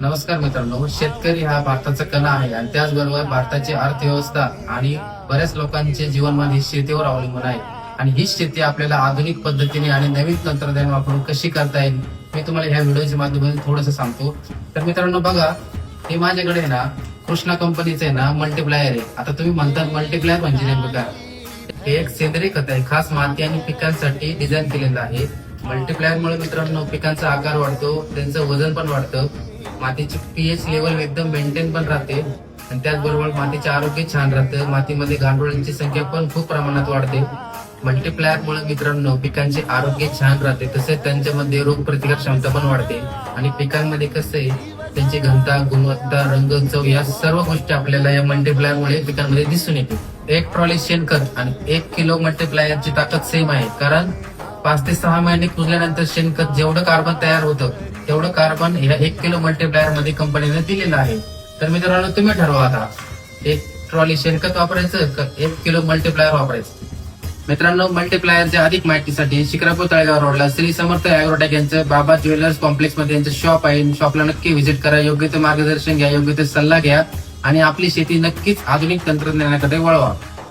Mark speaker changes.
Speaker 1: नमस्कार मित्रांनो, शेतकरी हा भारताचा कणा आहे आणि त्याचबरोबर भारताची अर्थव्यवस्था आणि बऱ्याच लोकांचे जीवनमान हे शेतीवर अवलंबून आहे. आणि ही शेती आपल्याला आधुनिक पद्धतीने आणि नवीन तंत्रज्ञान वापरून कशी करता येईल मी तुम्हाला ह्या व्हिडिओच्या माध्यमातून थोडंसं सांगतो. तर मित्रांनो बघा, हे माझ्याकडे आहे ना कृष्णा कंपनीचं आहे ना मल्टीप्लायर आहे. आता तुम्ही म्हणतात मल्टीप्लायर म्हणजे नेमकं काय? हे एक सेंद्रिय खत आहे, खास माती आणि पिकांसाठी डिझाईन केलेलं आहे. मल्टीप्लायर मुळे मित्रांनो पिकांचा आकार वाढतो, त्यांचं वजन पण वाढतं, मातीची पीएच लेवल एकदम मेंटेन पण राहते आणि त्याचबरोबर मातीचे आरोग्य छान राहतं. मातीमध्ये गांडुळांची संख्या पण खूप प्रमाणात वाढते. मल्टीप्लायर मुळे मित्रांनो पिकांचे आरोग्य छान राहते, तसेच त्यांच्यामध्ये रोग प्रतिकार क्षमता पण वाढते. आणि पिकांमध्ये कसं आहे, त्यांची घनता, गुणवत्ता, रंग, चव या सर्व गोष्टी आपल्याला या मल्टीप्लायर मुळे पिकांमध्ये दिसून येते. एक ट्रॉली शेणखत आणि 1 किलो मल्टीप्लायरची ताकद सेम आहे, कारण 5 ते 6 महिने कुजल्यानंतर शेणखत जेवढं कार्बन तयार होतं तेवढं कार्बन या 1 किलो मल्टीप्लायर मध्ये कंपनीने दिलेलं आहे. तर मित्रांनो तुम्ही ठरवा आता 1 ट्रॉली शेणखत वापरायचं का 1 किलो मल्टीप्लायर वापरायचं. मित्रांनो मल्टीप्लायरच्या अधिक माहितीसाठी शिक्रापूर तळेगाव रोडला श्री समर्थ ॲग्रोटेक यांचं बाबा ज्वेलर्स कॉम्प्लेक्स मध्ये यांचं शॉप आहे. शॉपला नक्की व्हिजिट करा, योग्य ते मार्गदर्शन घ्या, योग्य ते सल्ला घ्या आणि आपली शेती नक्कीच आधुनिक तंत्रज्ञानाकडे वळवा.